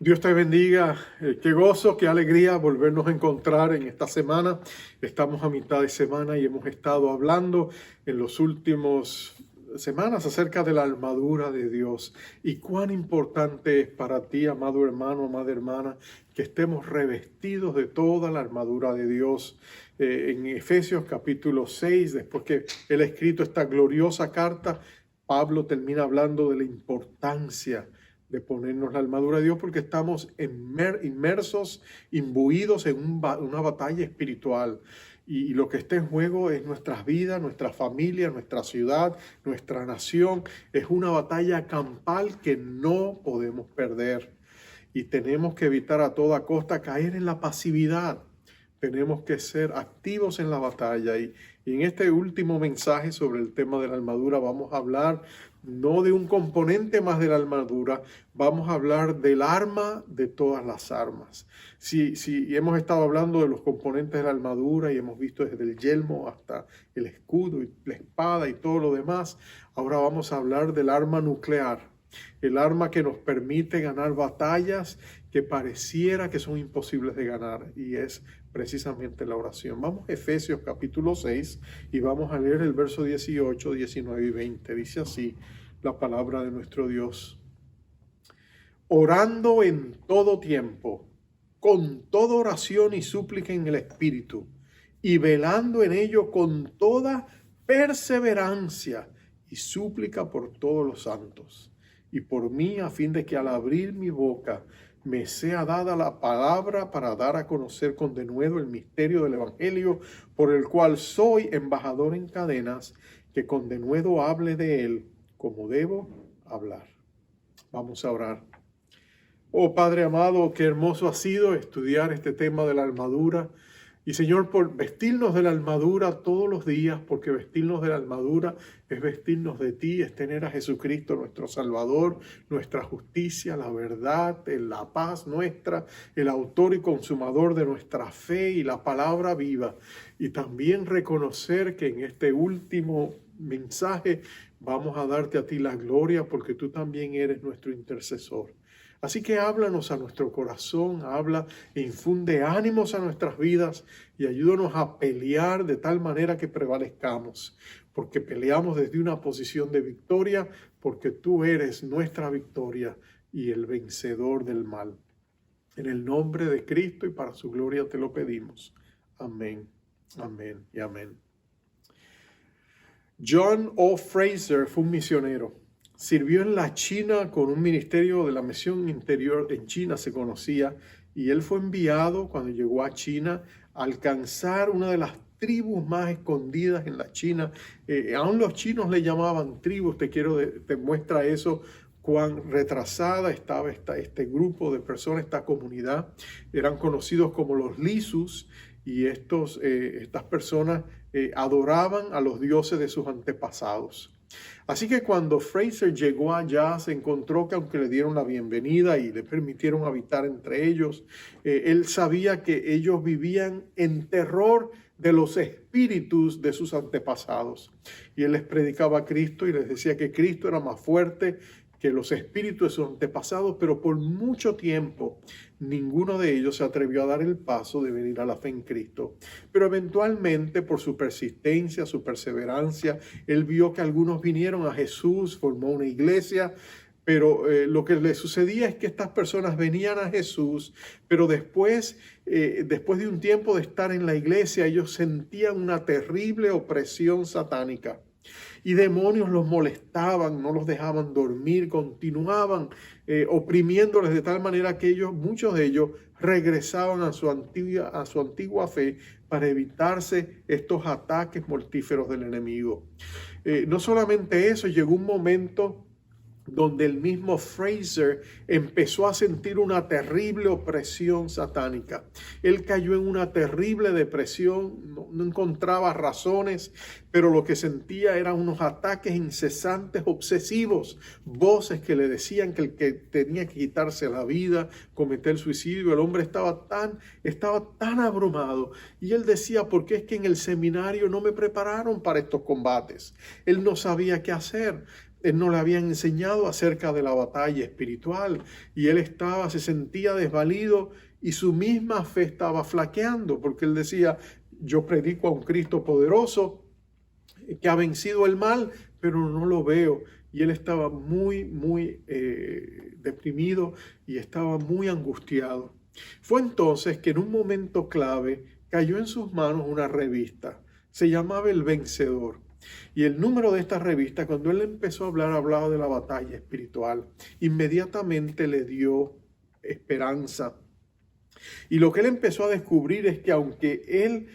Dios te bendiga, qué gozo, qué alegría volvernos a encontrar en esta semana. Estamos a mitad de semana y hemos estado hablando en los últimos semanas acerca de la armadura de Dios y cuán importante es para ti, amado hermano, amada hermana, que estemos revestidos de toda la armadura de Dios. En Efesios capítulo 6, después que él ha escrito esta gloriosa carta, Pablo termina hablando de la importancia de ponernos la armadura de Dios porque estamos inmersos, imbuidos en una batalla espiritual. Y lo que está en juego es nuestras vidas, nuestra familia, nuestra ciudad, nuestra nación. Es una batalla campal que no podemos perder. Y tenemos que evitar a toda costa caer en la pasividad. Tenemos que ser activos en la batalla. Y en este último mensaje sobre el tema de la armadura vamos a hablar no de un componente más de la armadura, vamos a hablar del arma de todas las armas. Si hemos estado hablando de los componentes de la armadura y hemos visto desde el yelmo hasta el escudo y la espada y todo lo demás, ahora vamos a hablar del arma nuclear, el arma que nos permite ganar batallas que pareciera que son imposibles de ganar, y es precisamente la oración. Vamos a Efesios capítulo 6 y vamos a leer el verso 18, 19 y 20. Dice así la palabra de nuestro Dios: orando en todo tiempo, con toda oración y súplica en el Espíritu, y velando en ello con toda perseverancia y súplica por todos los santos, y por mí, a fin de que al abrir mi boca me sea dada la palabra para dar a conocer con denuedo el misterio del Evangelio, por el cual soy embajador en cadenas, que con denuedo hable de él como debo hablar. Vamos a orar. Oh Padre amado, qué hermoso ha sido estudiar este tema de la armadura. Y Señor, por vestirnos de la armadura todos los días, porque vestirnos de la armadura es vestirnos de ti, es tener a Jesucristo nuestro Salvador, nuestra justicia, la verdad, la paz nuestra, el autor y consumador de nuestra fe y la palabra viva. Y también reconocer que en este último mensaje vamos a darte a ti la gloria, porque tú también eres nuestro intercesor. Así que háblanos a nuestro corazón, habla e infunde ánimos a nuestras vidas y ayúdanos a pelear de tal manera que prevalezcamos, porque peleamos desde una posición de victoria, porque tú eres nuestra victoria y el vencedor del mal. En el nombre de Cristo y para su gloria te lo pedimos. Amén, amén y amén. John O. Fraser fue un misionero. Sirvió en la China con un ministerio de la misión interior en China, se conocía, y él fue enviado cuando llegó a China a alcanzar una de las tribus más escondidas en la China. Aún los chinos le llamaban tribus. Te muestra eso, cuán retrasada estaba este grupo de personas, esta comunidad. Eran conocidos como los Lisus, y estas personas adoraban a los dioses de sus antepasados. Así que cuando Fraser llegó allá, se encontró que aunque le dieron la bienvenida y le permitieron habitar entre ellos, él sabía que ellos vivían en terror de los espíritus de sus antepasados. Y él les predicaba a Cristo y les decía que Cristo era más fuerte que los espíritus de sus antepasados, pero por mucho tiempo ninguno de ellos se atrevió a dar el paso de venir a la fe en Cristo. Pero eventualmente, por su persistencia, su perseverancia, él vio que algunos vinieron a Jesús, formó una iglesia, pero lo que le sucedía es que estas personas venían a Jesús, pero después de un tiempo de estar en la iglesia, ellos sentían una terrible opresión satánica. Y demonios los molestaban, no los dejaban dormir, continuaban oprimiéndoles de tal manera que muchos de ellos regresaban a su antigua fe para evitarse estos ataques mortíferos del enemigo. No solamente eso, llegó un momento donde el mismo Fraser empezó a sentir una terrible opresión satánica. Él cayó en una terrible depresión, no encontraba razones, pero lo que sentía eran unos ataques incesantes, obsesivos, voces que le decían que el que tenía que quitarse la vida, cometer suicidio. El hombre estaba tan abrumado, y él decía: ¿por qué es que en el seminario no me prepararon para estos combates? Él no sabía qué hacer. Él no le habían enseñado acerca de la batalla espiritual y él se sentía desvalido y su misma fe estaba flaqueando porque él decía, yo predico a un Cristo poderoso que ha vencido el mal, pero no lo veo. Y él estaba muy deprimido y estaba muy angustiado. Fue entonces que en un momento clave cayó en sus manos una revista. Se llamaba El Vencedor. Y el número de esta revista, cuando él empezó a hablar, hablaba de la batalla espiritual. Inmediatamente le dio esperanza. Y lo que él empezó a descubrir es que aunque él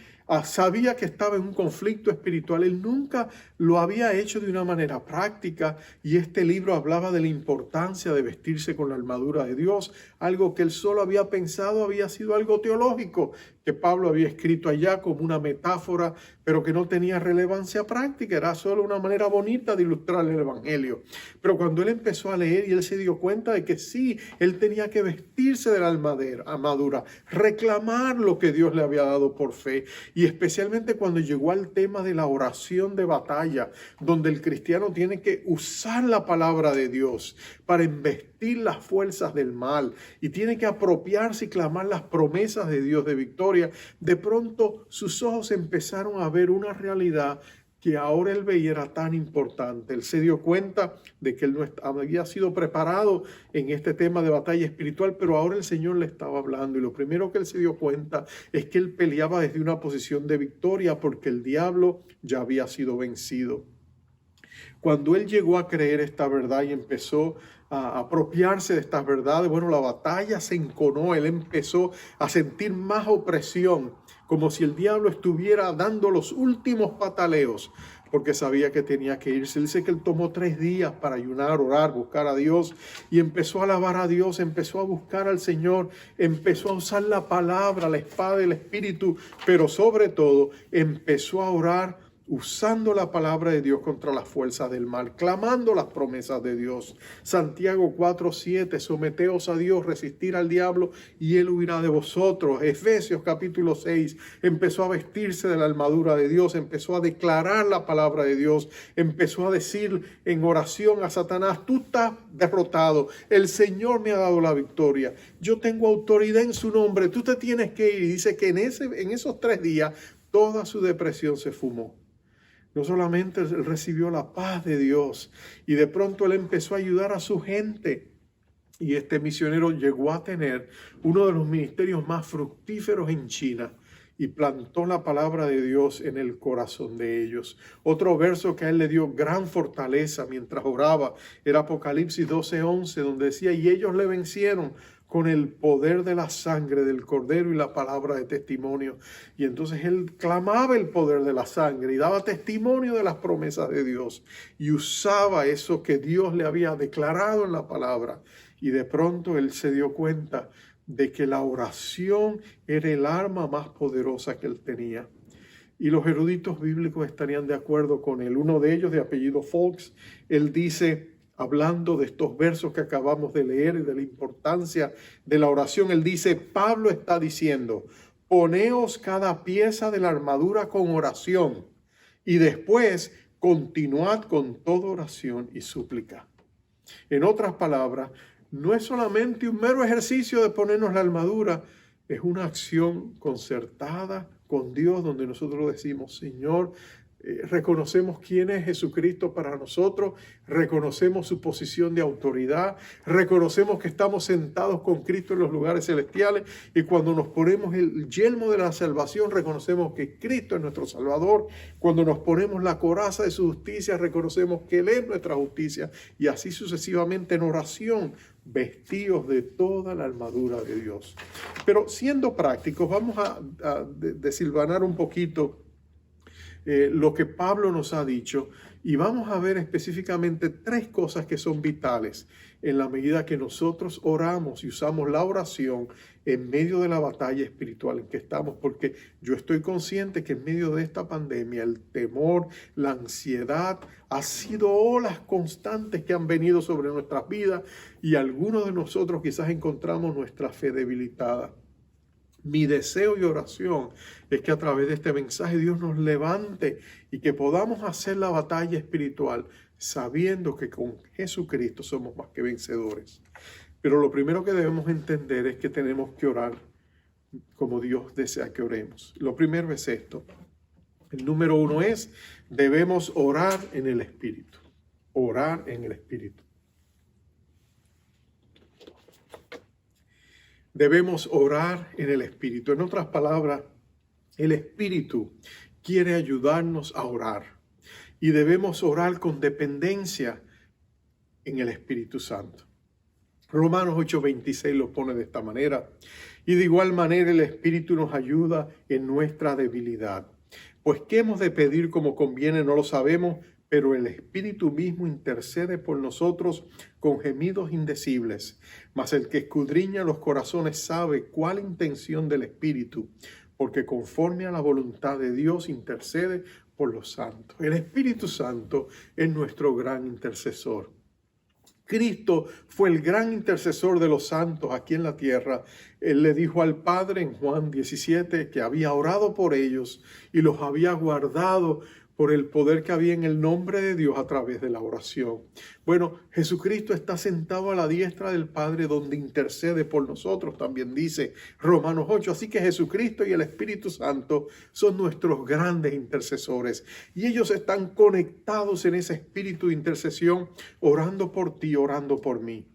sabía que estaba en un conflicto espiritual, él nunca lo había hecho de una manera práctica, y este libro hablaba de la importancia de vestirse con la armadura de Dios, algo que él solo había pensado había sido algo teológico, que Pablo había escrito allá como una metáfora, pero que no tenía relevancia práctica, era solo una manera bonita de ilustrar el Evangelio. Pero cuando él empezó a leer y él se dio cuenta de que sí, él tenía que vestirse de la armadura, reclamar lo que Dios le había dado por fe, y especialmente cuando llegó al tema de la oración de batalla, donde el cristiano tiene que usar la palabra de Dios para embestir las fuerzas del mal y tiene que apropiarse y clamar las promesas de Dios de victoria. De pronto sus ojos empezaron a ver una realidad que ahora él veía era tan importante. Él se dio cuenta de que él no había sido preparado en este tema de batalla espiritual, pero ahora el Señor le estaba hablando, y lo primero que él se dio cuenta es que él peleaba desde una posición de victoria porque el diablo ya había sido vencido. Cuando él llegó a creer esta verdad y empezó a apropiarse de estas verdades, bueno, la batalla se enconó, él empezó a sentir más opresión, como si el diablo estuviera dando los últimos pataleos, porque sabía que tenía que irse. Él dice que él tomó 3 días para ayunar, orar, buscar a Dios, y empezó a alabar a Dios, empezó a buscar al Señor, empezó a usar la palabra, la espada del Espíritu, pero sobre todo empezó a orar usando la palabra de Dios contra las fuerzas del mal, clamando las promesas de Dios. Santiago 4:7, someteos a Dios, resistir al diablo y él huirá de vosotros. Efesios capítulo 6, empezó a vestirse de la armadura de Dios, empezó a declarar la palabra de Dios, empezó a decir en oración a Satanás, tú estás derrotado, el Señor me ha dado la victoria, yo tengo autoridad en su nombre, tú te tienes que ir. Y dice que en esos 3 días toda su depresión se fumó. No solamente él recibió la paz de Dios, y de pronto él empezó a ayudar a su gente. Y este misionero llegó a tener uno de los ministerios más fructíferos en China y plantó la palabra de Dios en el corazón de ellos. Otro verso que a él le dio gran fortaleza mientras oraba era Apocalipsis 12:11, donde decía, y ellos le vencieron con el poder de la sangre del Cordero y la palabra de testimonio. Y entonces él clamaba el poder de la sangre y daba testimonio de las promesas de Dios y usaba eso que Dios le había declarado en la palabra. Y de pronto él se dio cuenta de que la oración era el arma más poderosa que él tenía. Y los eruditos bíblicos estarían de acuerdo con él. Uno de ellos, de apellido Fox, él dice, hablando de estos versos que acabamos de leer y de la importancia de la oración, él dice, Pablo está diciendo, poneos cada pieza de la armadura con oración y después continuad con toda oración y súplica. En otras palabras, no es solamente un mero ejercicio de ponernos la armadura, es una acción concertada con Dios donde nosotros decimos, Señor, reconocemos quién es Jesucristo para nosotros, reconocemos su posición de autoridad, reconocemos que estamos sentados con Cristo en los lugares celestiales, y cuando nos ponemos el yelmo de la salvación, reconocemos que Cristo es nuestro Salvador. Cuando nos ponemos la coraza de su justicia, reconocemos que Él es nuestra justicia, y así sucesivamente en oración, vestidos de toda la armadura de Dios. Pero siendo prácticos, vamos a desilvanar un poquito lo que Pablo nos ha dicho, y vamos a ver específicamente 3 cosas que son vitales en la medida que nosotros oramos y usamos la oración en medio de la batalla espiritual en que estamos, porque yo estoy consciente que en medio de esta pandemia el temor, la ansiedad ha sido olas constantes que han venido sobre nuestras vidas, y algunos de nosotros quizás encontramos nuestra fe debilitada. Mi deseo y oración es que a través de este mensaje Dios nos levante y que podamos hacer la batalla espiritual sabiendo que con Jesucristo somos más que vencedores. Pero lo primero que debemos entender es que tenemos que orar como Dios desea que oremos. Lo primero es esto. El número uno es, debemos orar en el Espíritu. Orar en el Espíritu. Debemos orar en el Espíritu. En otras palabras, el Espíritu quiere ayudarnos a orar. Y debemos orar con dependencia en el Espíritu Santo. Romanos 8:26 lo pone de esta manera. Y de igual manera el Espíritu nos ayuda en nuestra debilidad. Pues qué hemos de pedir como conviene no lo sabemos, pero el Espíritu mismo intercede por nosotros con gemidos indecibles. Mas el que escudriña los corazones sabe cuál intención del Espíritu, porque conforme a la voluntad de Dios intercede por los santos. El Espíritu Santo es nuestro gran intercesor. Cristo fue el gran intercesor de los santos aquí en la tierra. Él le dijo al Padre en Juan 17 que había orado por ellos y los había guardado por el poder que había en el nombre de Dios a través de la oración. Bueno, Jesucristo está sentado a la diestra del Padre donde intercede por nosotros, también dice Romanos 8. Así que Jesucristo y el Espíritu Santo son nuestros grandes intercesores y ellos están conectados en ese espíritu de intercesión, orando por ti, orando por mí.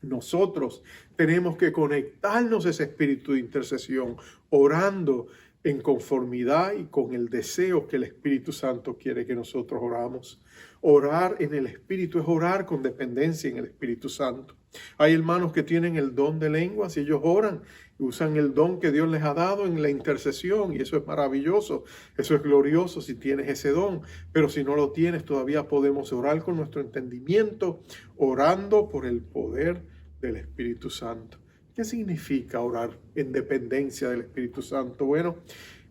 Nosotros tenemos que conectarnos a ese espíritu de intercesión, orando en conformidad y con el deseo que el Espíritu Santo quiere que nosotros oramos. Orar en el Espíritu es orar con dependencia en el Espíritu Santo. Hay hermanos que tienen el don de lenguas y ellos oran, usan el don que Dios les ha dado en la intercesión y eso es maravilloso, eso es glorioso si tienes ese don. Pero si no lo tienes, todavía podemos orar con nuestro entendimiento, orando por el poder del Espíritu Santo. ¿Qué significa orar en dependencia del Espíritu Santo? Bueno,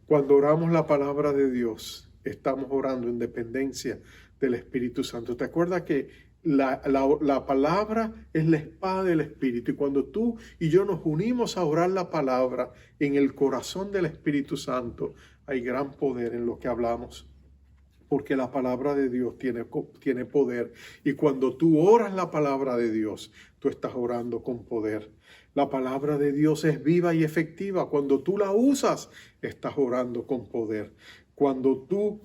cuando oramos la palabra de Dios, estamos orando en dependencia del Espíritu Santo. ¿Te acuerdas que la palabra es la espada del Espíritu? Y cuando tú y yo nos unimos a orar la palabra en el corazón del Espíritu Santo, hay gran poder en lo que hablamos. Porque la palabra de Dios tiene poder. Y cuando tú oras la palabra de Dios, tú estás orando con poder. La palabra de Dios es viva y efectiva. Cuando tú la usas, estás orando con poder. Cuando tú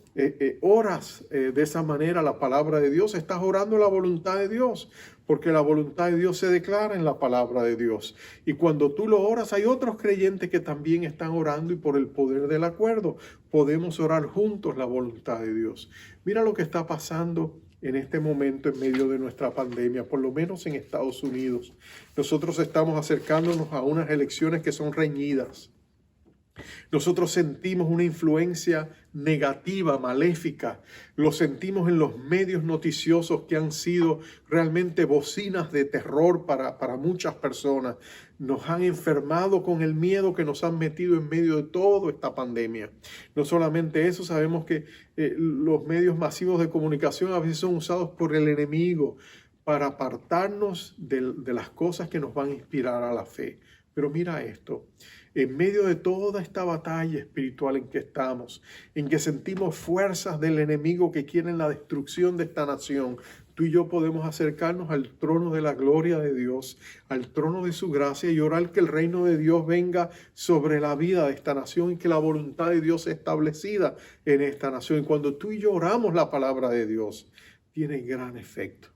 oras de esa manera la palabra de Dios, estás orando la voluntad de Dios, porque la voluntad de Dios se declara en la palabra de Dios. Y cuando tú lo oras, hay otros creyentes que también están orando y por el poder del acuerdo podemos orar juntos la voluntad de Dios. Mira lo que está pasando en este momento en medio de nuestra pandemia, por lo menos en Estados Unidos. Nosotros estamos acercándonos a unas elecciones que son reñidas. Nosotros sentimos una influencia negativa, maléfica. Lo sentimos en los medios noticiosos que han sido realmente bocinas de terror para muchas personas. Nos han enfermado con el miedo que nos han metido en medio de toda esta pandemia. No solamente eso, sabemos que los medios masivos de comunicación a veces son usados por el enemigo para apartarnos de las cosas que nos van a inspirar a la fe. Pero mira esto. En medio de toda esta batalla espiritual en que estamos, en que sentimos fuerzas del enemigo que quieren la destrucción de esta nación, tú y yo podemos acercarnos al trono de la gloria de Dios, al trono de su gracia y orar que el reino de Dios venga sobre la vida de esta nación y que la voluntad de Dios sea establecida en esta nación. Y cuando tú y yo oramos la palabra de Dios, tiene gran efecto.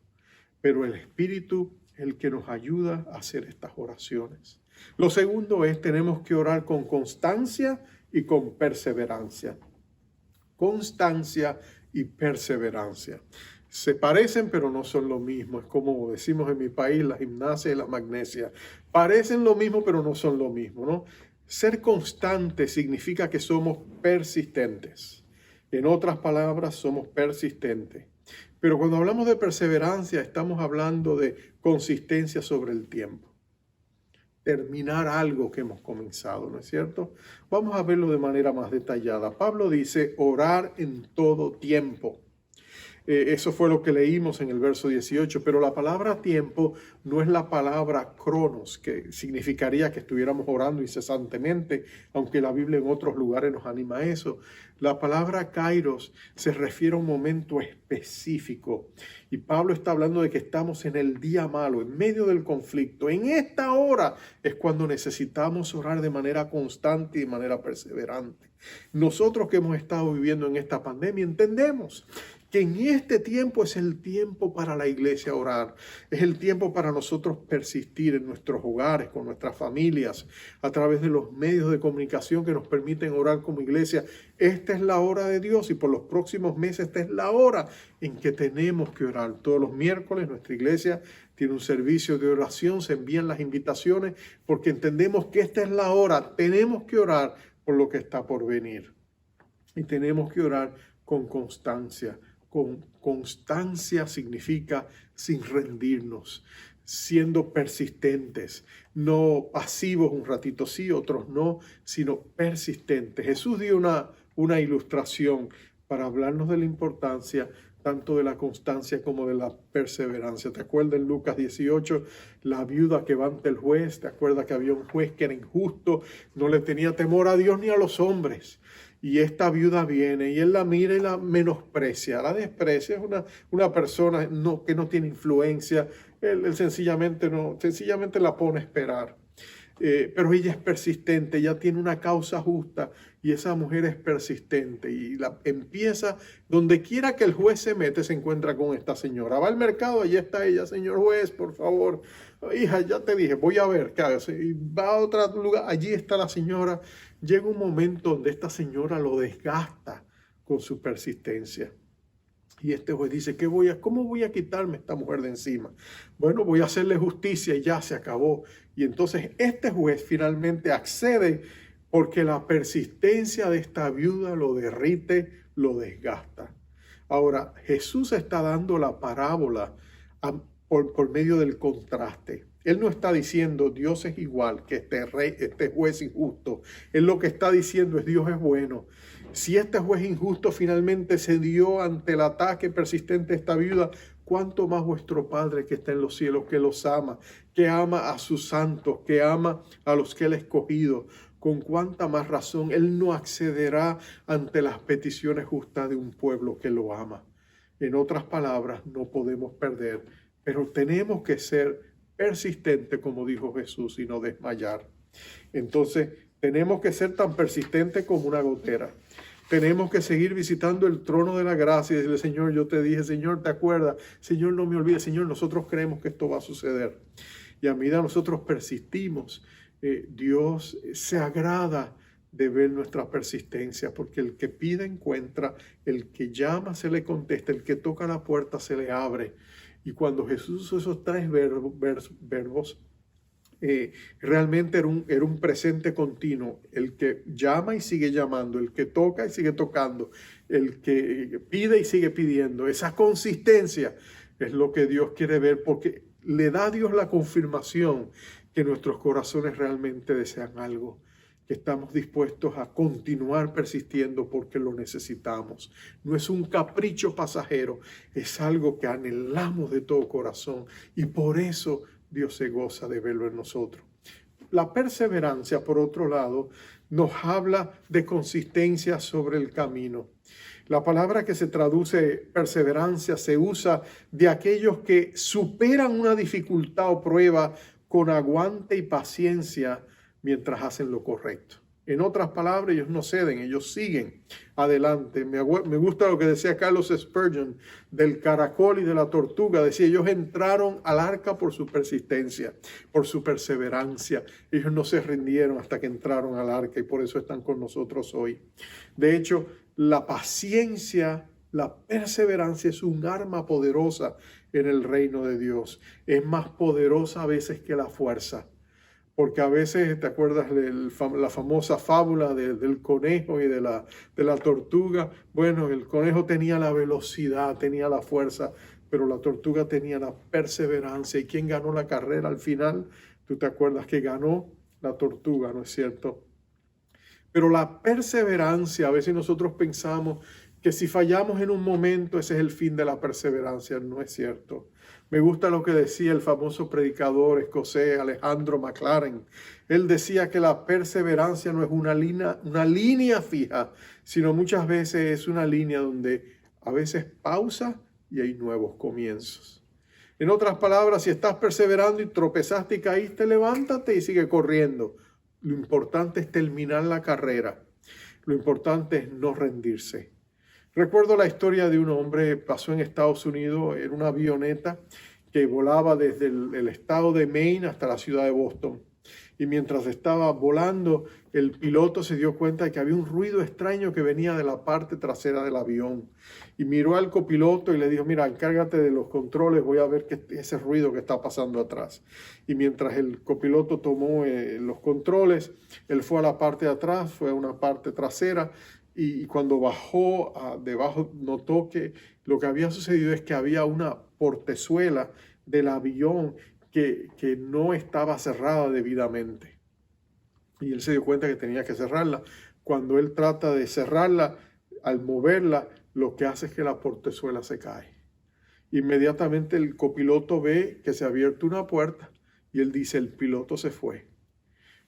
Pero el Espíritu es el que nos ayuda a hacer estas oraciones. Lo segundo es, tenemos que orar con constancia y con perseverancia. Constancia y perseverancia. Se parecen, pero no son lo mismo. Es como decimos en mi país, la gimnasia y la magnesia. Parecen lo mismo, pero no son lo mismo, ¿no? Ser constante significa que somos persistentes. En otras palabras, somos persistentes. Pero cuando hablamos de perseverancia, estamos hablando de consistencia sobre el tiempo. Terminar algo que hemos comenzado, ¿no es cierto? Vamos a verlo de manera más detallada. Pablo dice orar en todo tiempo. Eso fue lo que leímos en el verso 18, pero la palabra tiempo no es la palabra cronos, que significaría que estuviéramos orando incesantemente, aunque la Biblia en otros lugares nos anima a eso. La palabra kairos se refiere a un momento específico. Y Pablo está hablando de que estamos en el día malo, en medio del conflicto. En esta hora es cuando necesitamos orar de manera constante y de manera perseverante. Nosotros que hemos estado viviendo en esta pandemia entendemos que en este tiempo es el tiempo para la iglesia orar. Es el tiempo para nosotros persistir en nuestros hogares, con nuestras familias, a través de los medios de comunicación que nos permiten orar como iglesia. Esta es la hora de Dios y por los próximos meses esta es la hora en que tenemos que orar. Todos los miércoles nuestra iglesia tiene un servicio de oración, se envían las invitaciones porque entendemos que esta es la hora. Tenemos que orar por lo que está por venir y tenemos que orar con constancia. Con constancia significa sin rendirnos, siendo persistentes, no pasivos un ratito sí, otros no, sino persistentes. Jesús dio una ilustración para hablarnos de la importancia tanto de la constancia como de la perseverancia. ¿Te acuerdas en Lucas 18, la viuda que va ante el juez? ¿Te acuerdas que había un juez que era injusto, no le tenía temor a Dios ni a los hombres? Y esta viuda viene y él la mira y la menosprecia, la desprecia. Es una persona que no tiene influencia. Él sencillamente la pone a esperar. Pero ella es persistente, ella tiene una causa justa y esa mujer es persistente y empieza, donde quiera que el juez se mete, se encuentra con esta señora. Va al mercado, allí está ella: señor juez, por favor, hija, ya te dije, voy a ver qué hace. Y va a otro lugar, allí está la señora. Llega un momento donde esta señora lo desgasta con su persistencia. Y este juez dice: ¿cómo voy a quitarme a esta mujer de encima? Bueno, voy a hacerle justicia y ya se acabó. Y entonces este juez finalmente accede porque la persistencia de esta viuda lo derrite, lo desgasta. Ahora, Jesús está dando la parábola por medio del contraste. Él no está diciendo Dios es igual que este juez injusto. Él lo que está diciendo es Dios es bueno. Si este juez injusto finalmente se dio ante el ataque persistente de esta viuda, ¿cuánto más vuestro Padre que está en los cielos, que los ama, que ama a sus santos, que ama a los que Él ha escogido? Con cuánta más razón Él no accederá ante las peticiones justas de un pueblo que lo ama. En otras palabras, no podemos perder, pero tenemos que ser persistentes, como dijo Jesús, y no desmayar. Entonces, tenemos que ser tan persistentes como una gotera. Tenemos que seguir visitando el trono de la gracia y decirle: Señor, yo te dije, Señor, ¿te acuerdas? Señor, no me olvides. Señor, nosotros creemos que esto va a suceder. Y a medida que nosotros persistimos, Dios se agrada de ver nuestra persistencia, porque el que pide encuentra, el que llama se le contesta, el que toca la puerta se le abre. Y cuando Jesús usó esos tres verbos, realmente era un presente continuo. El que llama y sigue llamando, el que toca y sigue tocando, el que pide y sigue pidiendo. Esa consistencia es lo que Dios quiere ver, porque le da a Dios la confirmación que nuestros corazones realmente desean algo, que estamos dispuestos a continuar persistiendo porque lo necesitamos. No es un capricho pasajero, es algo que anhelamos de todo corazón y por eso Dios se goza de verlo en nosotros. La perseverancia, por otro lado, nos habla de consistencia sobre el camino. La palabra que se traduce perseverancia se usa de aquellos que superan una dificultad o prueba con aguante y paciencia mientras hacen lo correcto. En otras palabras, ellos no ceden, ellos siguen adelante. Me gusta lo que decía Carlos Spurgeon del caracol y de la tortuga. Decía: ellos entraron al arca por su persistencia, por su perseverancia. Ellos no se rindieron hasta que entraron al arca y por eso están con nosotros hoy. De hecho, la paciencia, la perseverancia es un arma poderosa en el reino de Dios. Es más poderosa a veces que la fuerza. Porque a veces, ¿te acuerdas la famosa fábula del conejo y de la tortuga? Bueno, el conejo tenía la velocidad, tenía la fuerza, pero la tortuga tenía la perseverancia. ¿Y quién ganó la carrera al final? ¿Tú te acuerdas que ganó la tortuga, no es cierto? Pero la perseverancia, a veces nosotros pensamos que si fallamos en un momento, ese es el fin de la perseverancia. No es cierto. Me gusta lo que decía el famoso predicador escocés Alejandro MacLaren. Él decía que la perseverancia no es una línea fija, sino muchas veces es una línea donde a veces pausa y hay nuevos comienzos. En otras palabras, si estás perseverando y tropezaste y caíste, levántate y sigue corriendo. Lo importante es terminar la carrera. Lo importante es no rendirse. Recuerdo la historia de un hombre, pasó en Estados Unidos, en una avioneta que volaba desde el estado de Maine hasta la ciudad de Boston. Y mientras estaba volando, el piloto se dio cuenta de que había un ruido extraño que venía de la parte trasera del avión. Y miró al copiloto y le dijo, mira, encárgate de los controles, voy a ver ese ruido que está pasando atrás. Y mientras el copiloto tomó los controles, él fue a la parte de atrás, fue a una parte trasera, y cuando bajó debajo notó que lo que había sucedido es que había una portezuela del avión que no estaba cerrada debidamente. Y él se dio cuenta que tenía que cerrarla. Cuando él trata de cerrarla, al moverla, lo que hace es que la portezuela se cae. Inmediatamente el copiloto ve que se ha abierto una puerta y él dice, el piloto se fue.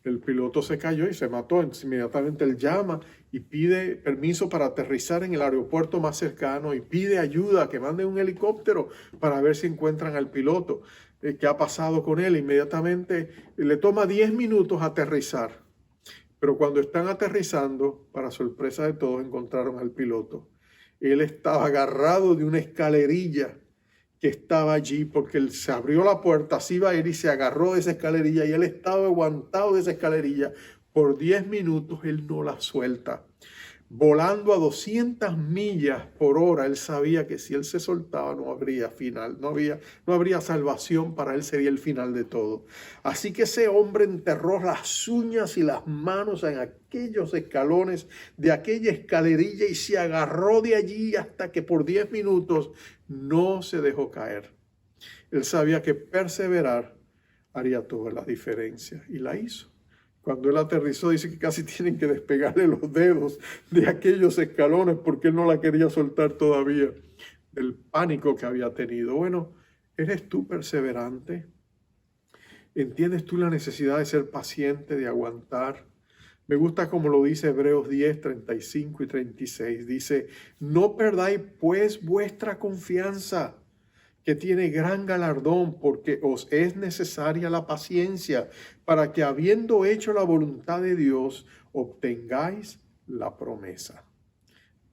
El piloto se cayó y se mató. Entonces, inmediatamente él llama y pide permiso para aterrizar en el aeropuerto más cercano y pide ayuda, que manden un helicóptero para ver si encuentran al piloto. ¿Qué ha pasado con él? Inmediatamente le toma 10 minutos aterrizar. Pero cuando están aterrizando, para sorpresa de todos, encontraron al piloto. Él estaba agarrado de una escalerilla que estaba allí porque él se abrió la puerta, así iba a ir y se agarró de esa escalerilla y él estaba aguantado de esa escalerilla. Por 10 minutos él no la suelta. Volando a 200 millas por hora, él sabía que si él se soltaba no habría final, no habría salvación para él, sería el final de todo. Así que ese hombre enterró las uñas y las manos en aquellos escalones de aquella escalerilla y se agarró de allí hasta que por 10 minutos no se dejó caer. Él sabía que perseverar haría toda la diferencia y la hizo. Cuando él aterrizó, dice que casi tienen que despegarle los dedos de aquellos escalones porque él no la quería soltar todavía del pánico que había tenido. Bueno, ¿eres tú perseverante? ¿Entiendes tú la necesidad de ser paciente, de aguantar? Me gusta como lo dice Hebreos 10, 35 y 36. Dice, no perdáis pues vuestra confianza, que tiene gran galardón, porque os es necesaria la paciencia, para que habiendo hecho la voluntad de Dios, obtengáis la promesa.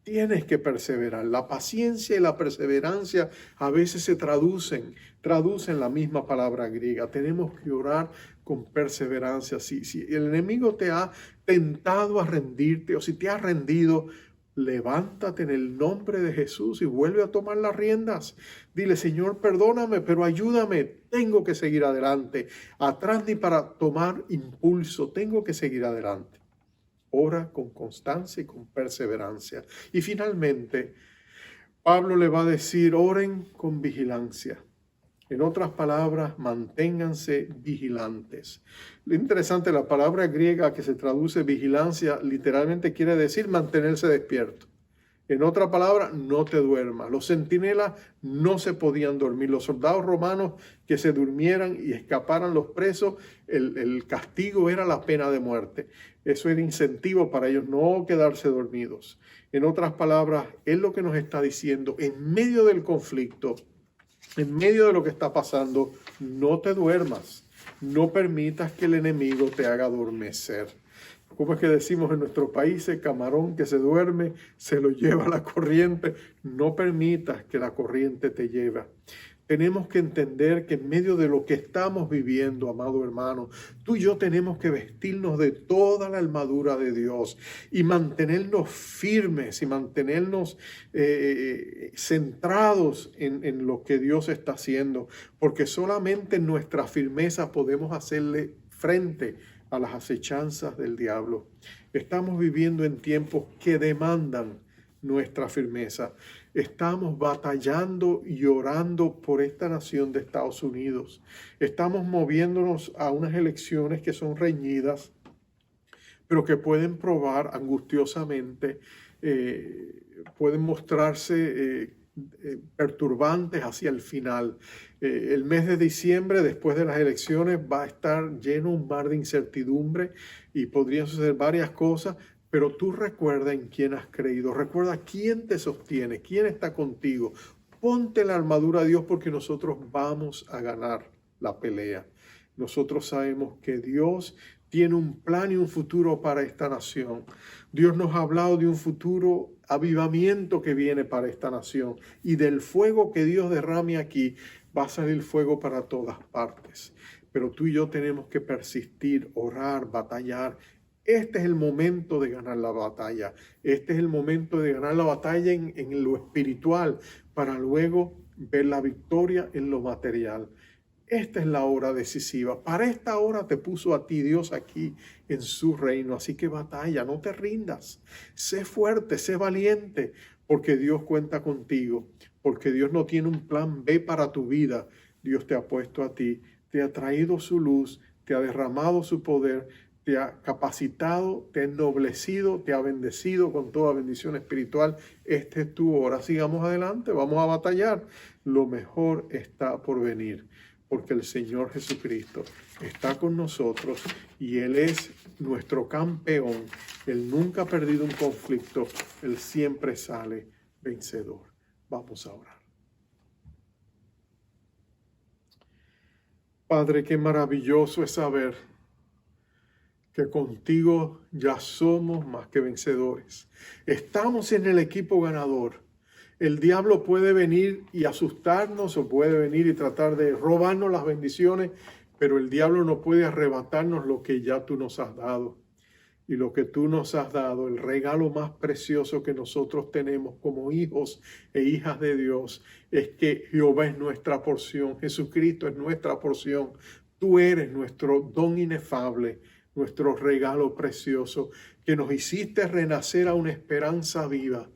Tienes que perseverar. La paciencia y la perseverancia a veces se traducen la misma palabra griega. Tenemos que orar con perseverancia. Si el enemigo te ha tentado a rendirte o si te ha rendido, levántate en el nombre de Jesús y vuelve a tomar las riendas. Dile, Señor, perdóname, pero ayúdame. Tengo que seguir adelante. Atrás ni para tomar impulso. Tengo que seguir adelante. Ora con constancia y con perseverancia. Y finalmente, Pablo le va a decir, oren con vigilancia. En otras palabras, manténganse vigilantes. Lo interesante, la palabra griega que se traduce vigilancia literalmente quiere decir mantenerse despierto. En otra palabra, no te duermas. Los centinelas no se podían dormir. Los soldados romanos que se durmieran y escaparan los presos, el castigo era la pena de muerte. Eso era incentivo para ellos no quedarse dormidos. En otras palabras, es lo que nos está diciendo, en medio del conflicto, en medio de lo que está pasando, no te duermas. No permitas que el enemigo te haga adormecer. ¿Cómo es que decimos en nuestro país? El camarón que se duerme se lo lleva la corriente. No permitas que la corriente te lleve. Tenemos que entender que en medio de lo que estamos viviendo, amado hermano, tú y yo tenemos que vestirnos de toda la armadura de Dios y mantenernos firmes y mantenernos centrados en lo que Dios está haciendo, porque solamente en nuestra firmeza podemos hacerle frente a las acechanzas del diablo. Estamos viviendo en tiempos que demandan nuestra firmeza. Estamos batallando y orando por esta nación de Estados Unidos. Estamos moviéndonos a unas elecciones que son reñidas, pero que pueden probar angustiosamente pueden mostrarse perturbantes hacia el final. El mes de diciembre, después de las elecciones, va a estar lleno un mar de incertidumbre y podrían suceder varias cosas, pero tú recuerda en quién has creído, recuerda quién te sostiene, quién está contigo. Ponte la armadura de Dios porque nosotros vamos a ganar la pelea. Nosotros sabemos que Dios tiene un plan y un futuro para esta nación. Dios nos ha hablado de un futuro avivamiento que viene para esta nación y del fuego que Dios derrame aquí va a salir fuego para todas partes. Pero tú y yo tenemos que persistir, orar, batallar. Este es el momento de ganar la batalla. Este es el momento de ganar la batalla en lo espiritual para luego ver la victoria en lo material. Esta es la hora decisiva. Para esta hora te puso a ti Dios aquí en su reino. Así que batalla, no te rindas. Sé fuerte, sé valiente, porque Dios cuenta contigo. Porque Dios no tiene un plan B para tu vida. Dios te ha puesto a ti, te ha traído su luz, te ha derramado su poder, te ha capacitado, te ha ennoblecido, te ha bendecido con toda bendición espiritual. Esta es tu hora. Sigamos adelante, vamos a batallar. Lo mejor está por venir, porque el Señor Jesucristo está con nosotros y Él es nuestro campeón. Él nunca ha perdido un conflicto, Él siempre sale vencedor. Vamos a orar. Padre, qué maravilloso es saber que contigo ya somos más que vencedores. Estamos en el equipo ganador. El diablo puede venir y asustarnos o puede venir y tratar de robarnos las bendiciones, pero el diablo no puede arrebatarnos lo que ya tú nos has dado. Y lo que tú nos has dado, el regalo más precioso que nosotros tenemos como hijos e hijas de Dios, es que Jehová es nuestra porción, Jesucristo es nuestra porción. Tú eres nuestro don inefable, nuestro regalo precioso, que nos hiciste renacer a una esperanza viva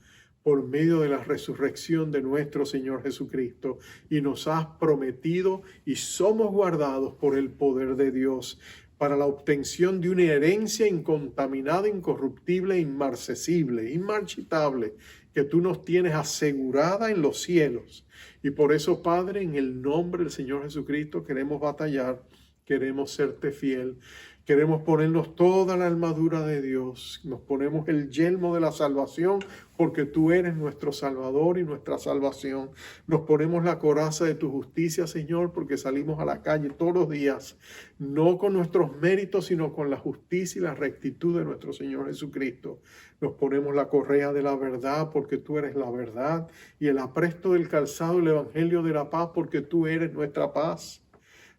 por medio de la resurrección de nuestro Señor Jesucristo, y nos has prometido y somos guardados por el poder de Dios para la obtención de una herencia incontaminada, incorruptible, inmarcesible, inmarchitable, que tú nos tienes asegurada en los cielos. Y por eso, Padre, en el nombre del Señor Jesucristo queremos batallar, queremos serte fiel. Queremos ponernos toda la armadura de Dios. Nos ponemos el yelmo de la salvación porque tú eres nuestro Salvador y nuestra salvación. Nos ponemos la coraza de tu justicia, Señor, porque salimos a la calle todos los días, no con nuestros méritos, sino con la justicia y la rectitud de nuestro Señor Jesucristo. Nos ponemos la correa de la verdad porque tú eres la verdad, y el apresto del calzado del evangelio de la paz porque tú eres nuestra paz.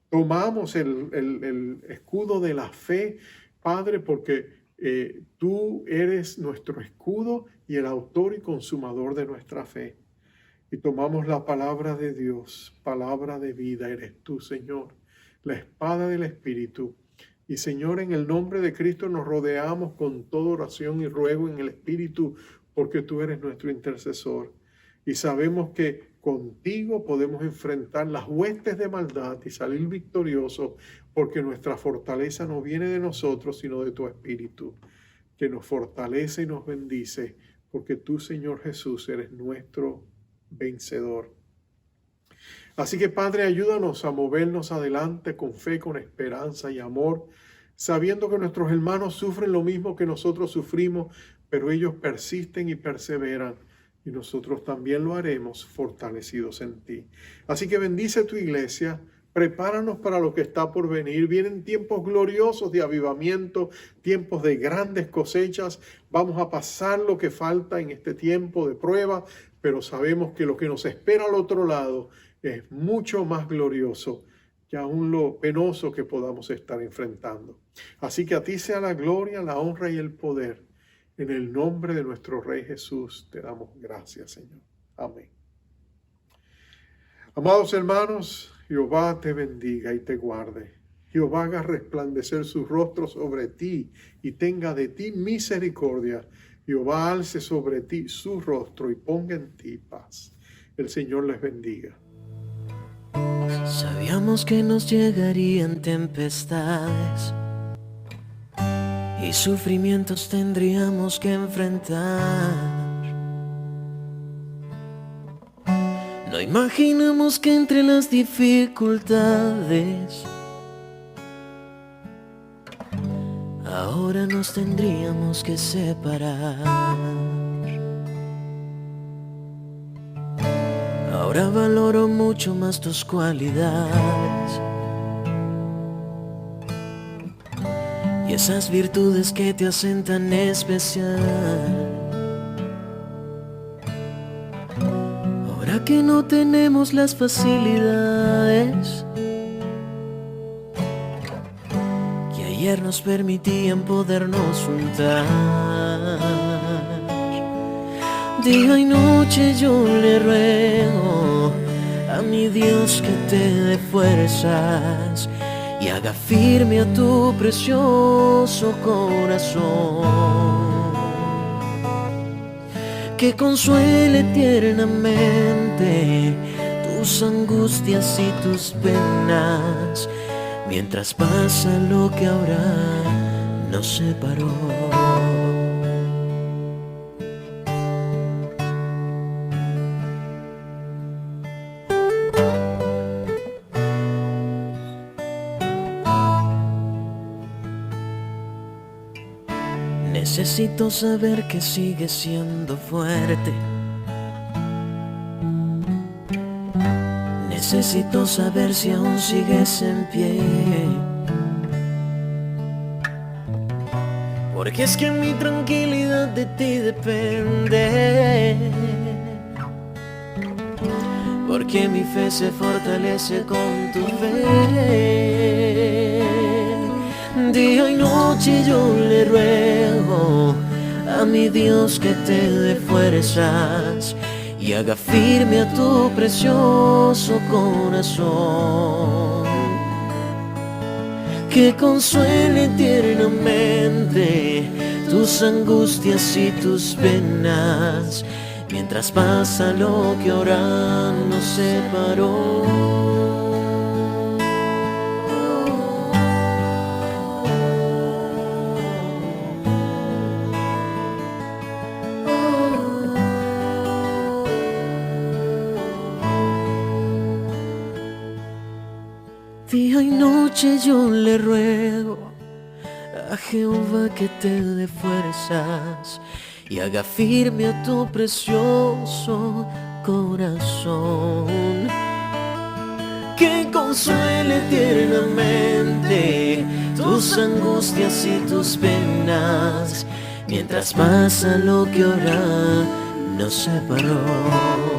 Tomamos el escudo de la fe, Padre, porque tú eres nuestro escudo y el autor y consumador de nuestra fe. Y tomamos la palabra de Dios, palabra de vida, eres tú, Señor, la espada del Espíritu. Y, Señor, en el nombre de Cristo nos rodeamos con toda oración y ruego en el Espíritu, porque tú eres nuestro intercesor. Y sabemos que contigo podemos enfrentar las huestes de maldad y salir victoriosos, porque nuestra fortaleza no viene de nosotros, sino de tu Espíritu, que nos fortalece y nos bendice, porque tú, Señor Jesús, eres nuestro vencedor. Así que, Padre, ayúdanos a movernos adelante con fe, con esperanza y amor, sabiendo que nuestros hermanos sufren lo mismo que nosotros sufrimos, pero ellos persisten y perseveran. Y nosotros también lo haremos fortalecidos en ti. Así que bendice tu iglesia, prepáranos para lo que está por venir. Vienen tiempos gloriosos de avivamiento, tiempos de grandes cosechas. Vamos a pasar lo que falta en este tiempo de prueba, pero sabemos que lo que nos espera al otro lado es mucho más glorioso que aún lo penoso que podamos estar enfrentando. Así que a ti sea la gloria, la honra y el poder. En el nombre de nuestro Rey Jesús te damos gracias, Señor. Amén. Amados hermanos, Jehová te bendiga y te guarde. Jehová haga resplandecer su rostro sobre ti y tenga de ti misericordia. Jehová alce sobre ti su rostro y ponga en ti paz. El Señor les bendiga. Sabíamos que nos llegarían tempestades, y sufrimientos tendríamos que enfrentar. No imaginamos que entre las dificultades ahora nos tendríamos que separar. Ahora valoro mucho más tus cualidades y esas virtudes que te hacen tan especial. Ahora que no tenemos las facilidades que ayer nos permitían podernos juntar, día y noche yo le ruego a mi Dios que te dé fuerzas y haga firme a tu precioso corazón, que consuele tiernamente tus angustias y tus penas, mientras pasa lo que ahora nos separó. Necesito saber que sigues siendo fuerte. Necesito saber si aún sigues en pie. Porque es que mi tranquilidad de ti depende. Porque mi fe se fortalece con tu fe. Día y noche yo le ruego a mi Dios que te dé fuerzas y haga firme a tu precioso corazón, que consuele tiernamente tus angustias y tus penas, mientras pasa lo que ahora nos separó. Día y noche yo le ruego a Jehová que te dé fuerzas y haga firme a tu precioso corazón, que consuele tiernamente tus angustias y tus penas, mientras pasa lo que ahora nos separó.